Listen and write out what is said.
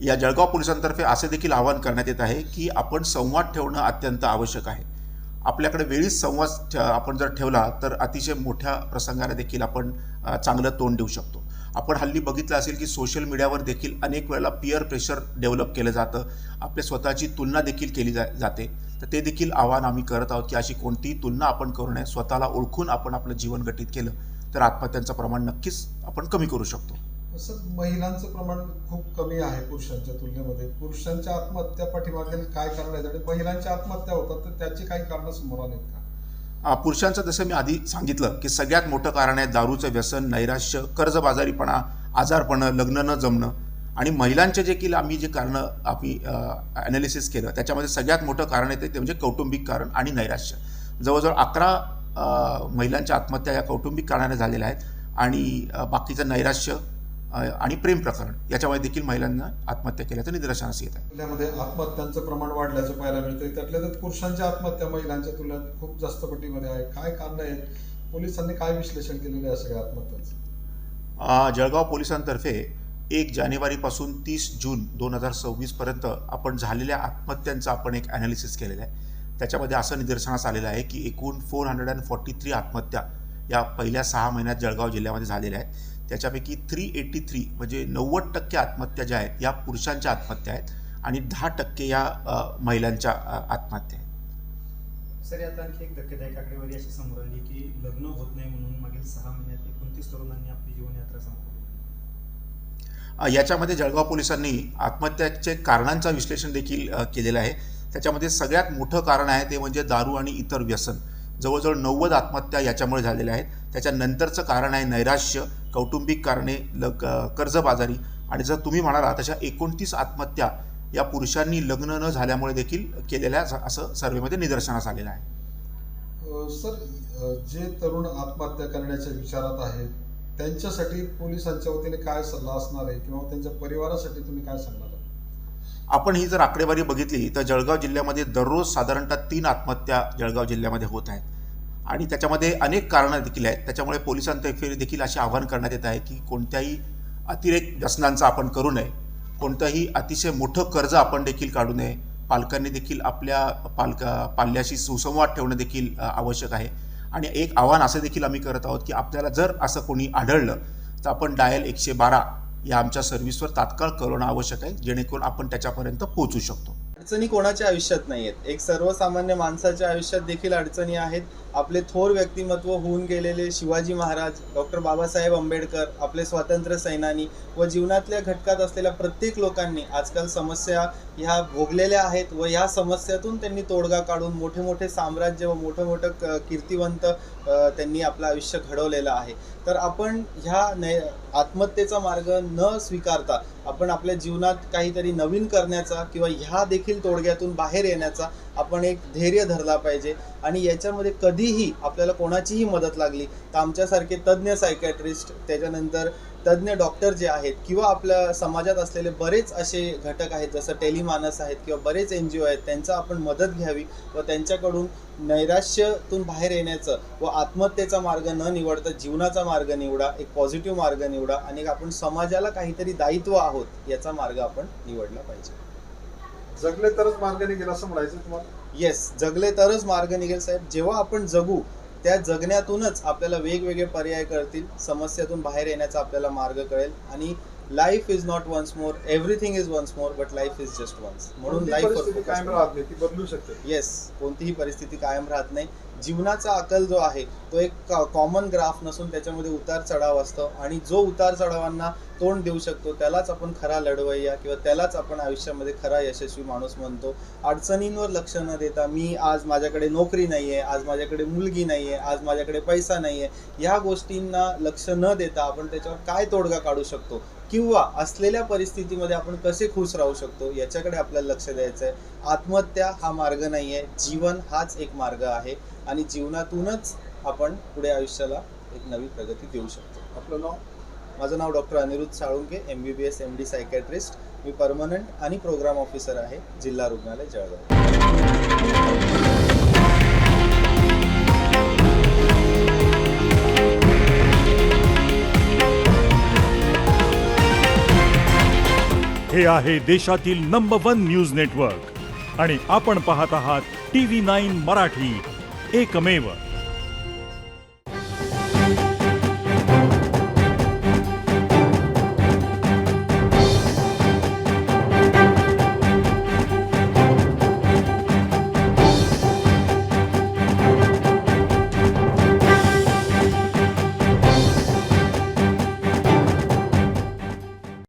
या जळगाव पोलिसांतर्फे असे देखील आवाहन करण्यात येत आहे की आपण संवाद ठेवणं अत्यंत आवश्यक आहे. आपल्याकडे वेळीच संवाद आपण जर ठेवला तर अतिशय मोठ्या प्रसंगाला देखील आपण चांगलं तोंड देऊ शकतो. आपण हल्ली बघितलं असेल की सोशल मीडियावर देखील अनेक वेळेला पीअर प्रेशर डेव्हलप केलं जातं, आपल्या स्वतःची तुलना देखील केली जाते. तर ते देखील आवाहन आम्ही करत आहोत की अशी कोणतीही तुलना आपण करू नये. स्वतःला ओळखून आपण आपलं जीवन गठीत केलं तर आत्महत्यांचं प्रमाण नक्कीच आपण कमी करू शकतो. सर, महिलांचं प्रमाण खूप कमी आहे पुरुषांच्या तुलनेमध्ये. पुरुषांच्या आत्महत्या पाठीमागील काय कारण आहेत आणि महिलांच्या आत्महत्या होतात तर त्याची काही कारणं समोर आलीत का? पुरुषांचं जसं मी आधी सांगितलं की सगळ्यात मोठं कारण आहे दारूचं व्यसन, नैराश्य, कर्जबाजारीपणा, आजारपणं, लग्न न जमणं. आणि महिलांचे देखील आम्ही जे कारणं ॲनालिसिस केलं त्याच्यामध्ये सगळ्यात मोठं कारण आहे ते म्हणजे कौटुंबिक कारण आणि नैराश्य. जवळजवळ 11 महिलांच्या आत्महत्या या कौटुंबिक कारणाने झालेल्या आहेत आणि बाकीचं नैराश्य आणि प्रेम प्रकरण याच्यामुळे देखील महिलांना आत्महत्या केल्याचं निदर्शनास येत आहे. जिल्ह्यामध्ये आत्महत्यांचं प्रमाण वाढल्याचं पाहायला मिळतं. त्यातल्या त्यात पुरुषांच्या आत्महत्या महिलांच्या तुलनेत खूप जास्त पटीमध्ये आहे. काय कारण आहेत? पोलिसांनी काय विश्लेषण केलेलं आहे सगळ्या आत्महत्यांचं? जळगाव पोलिसांतर्फे 1 जानेवारीपासून 30 जून 2026पर्यंत आपण झालेल्या आत्महत्यांचं आपण एक ॲनालिसिस केलेलं आहे. त्याच्यामध्ये असं निदर्शनास आलेलं आहे की एकूण 443 आत्महत्या या पहिल्या 6 महिन्यात जळगाव जिल्ह्यामध्ये झालेल्या आहेत. त्याच्यापैकी 383 म्हणजे 90% आत्महत्या ज्या आहेत या पुरुषांच्या आत्महत्या आहेत आणि 10% या महिलांच्या आत्महत्या आहेत. सर, यात आणखी एक धक्कादायक आकडेवारी अशी समोर आली की लग्न होत नाही म्हणून मागील 6 महिन्यात 29 तरुणांनी आपली जीवनयात्रा संपवली. याच्यामध्ये जळगाव पोलिसांनी आत्महत्याचे कारणांचं विश्लेषण देखील केलेलं आहे. त्याच्यामध्ये सगळ्यात मोठं कारण आहे ते म्हणजे दारू आणि इतर व्यसन. जवळजवळ 90 आत्महत्या याच्यामुळे झालेल्या आहेत. त्याच्यानंतरचं कारण आहे नैराश्य, कौटुंबिक कारणे, कर्जबाजारी आणि जर तुम्ही म्हणाला तशा 29 आत्महत्या या पुरुषांनी लग्न न झाल्यामुळे देखील केलेल्या असं सर्वेमध्ये निदर्शनास आलेलं आहे. सर, जे तरुण आत्महत्या करण्याच्या विचारात आहेत त्यांच्यासाठी पोलिसांच्या वतीने काय सल्ला असणार आहे किंवा त्यांच्या परिवारासाठी तुम्ही काय सांगणार? आपण ही जर आकडेवारी बघितली तर जळगाव जिल्ह्यामध्ये दररोज साधारणतः 3 आत्महत्या जळगाव जिल्ह्यामध्ये होत आहेत आणि त्याच्यामध्ये अनेक कारणं देखील आहेत. त्याच्यामुळे पोलिसांतर्फे देखील असे आवाहन करण्यात येत आहे की कोणत्याही अतिरेक व्यसनांचा आपण करू नये, कोणतंही अतिशय मोठं कर्ज आपण देखील काढू नये. पालकांनी देखील आपल्या पाल्याशी सुसंवाद ठेवणं देखील आवश्यक आहे. आणि एक आवाहन असं देखील आम्ही करत आहोत की आपल्याला जर असं कोणी आढळलं तर आपण डायल 112 या आमच्या सर्व्हिसवर तात्काळ कळवणं आवश्यक आहे, जेणेकरून आपण त्याच्यापर्यंत पोहोचू शकतो. अडचणी कोणाच्या आयुष्यात नाही आहेत. एक सर्वसामान्य माणसाच्या आयुष्यात देखील अडचणी आहेत. आपले थोर व्यक्तिमत्व होऊन गेलेले शिवाजी महाराज, डॉक्टर बाबासाहेब आंबेडकर, आपले स्वातंत्र्य सेनानी व जीवनातल्या घटकात असलेल्या प्रत्येक लोकांनी आजकाल समस्या ह्या भोगलेल्या आहेत व ह्या समस्यातून त्यांनी तोडगा काढून मोठे मोठे साम्राज्य व मोठं कीर्तिवंत त्यांनी आपलं आयुष्य घडवलेलं आहे. तर आपण ह्या आत्महत्येचा मार्ग न स्वीकारता आपण आपल्या जीवनात काहीतरी नवीन करण्याचा किंवा ह्या देखील तोडग्यातून बाहेर येण्याचा आपण एक धैर्य धरला पाहिजे. आणि याच्यामध्ये कधीही आपल्याला कोणाचीही मदत लागली तर आमच्यासारखे तज्ज्ञ सायकॅट्रिस्ट, त्याच्यानंतर तज्ज्ञ डॉक्टर जे आहेत किंवा आपल्या समाजात असलेले बरेच असे घटक आहेत जसं टेलिमानस आहेत किंवा बरेच NGO आहेत, त्यांचा आपण मदत घ्यावी व त्यांच्याकडून नैराश्यातून बाहेर येण्याचं व आत्महत्येचा मार्ग न निवडता जीवनाचा मार्ग निवडा, एक पॉझिटिव्ह मार्ग निवडा आणि आपण समाजाला काहीतरी दायित्व आहोत याचा मार्ग आपण निवडला पाहिजे. जगले तरच मार्ग निघेल असं म्हणायचं तुम्हाला? येस, जगले तरच मार्ग निघेल साहेब. जेव्हा आपण जगू त्या जगण्यातूनच आपल्याला वेगवेगळे पर्याय कळतील, समस्यातून बाहेर येण्याचा आपल्याला मार्ग कळेल. आणि life is not once more, everything is once more, but life is just once. म्हणून लाईफ कायम राहत नाही, ती बदलू शकते. येस, कोणतीही परिस्थिती कायम राहत नाही. जीवनाचा आकल जो आहे तो एक कॉमन ग्राफ नसून त्याच्यामध्ये उतार चढाव असतो आणि जो उतार चढावांना तोंड देऊ शकतो त्यालाच आपण खरा लढवय्या किंवा त्यालाच आपण आयुष्यामध्ये खरा यशस्वी माणूस म्हणतो. अडचणींवर लक्ष न देता मी आज माझ्याकडे नोकरी नाही आहे, आज माझ्याकडे मुलगी नाही आहे, आज माझ्याकडे पैसा नाही आहे, ह्या गोष्टींना लक्ष न देता आपण त्याच्यावर काय तोडगा काढू शकतो किंवा असलेल्या परिस्थितीमध्ये आपण कसे खुश राहू शकतो याच्याकडे आपल्याला लक्ष द्यायचं आहे. आत्महत्या हा मार्ग नाही आहे, जीवन हाच एक मार्ग आहे आणि जीवनातूनच आपण पुढे आयुष्याला एक नवी प्रगती देऊ शकतो. आपलं नाव? माझं नाव doctor Aniruddh Salunke, MBBS MD psychiatrist. मी परमनंट आणि प्रोग्राम ऑफिसर आहे जिल्हा रुग्णालय जळगाव. हे आहे देशातील नंबर 1 न्यूज नेटवर्क आणि आपण पाहत आहात TV9 मराठी, एकमेव.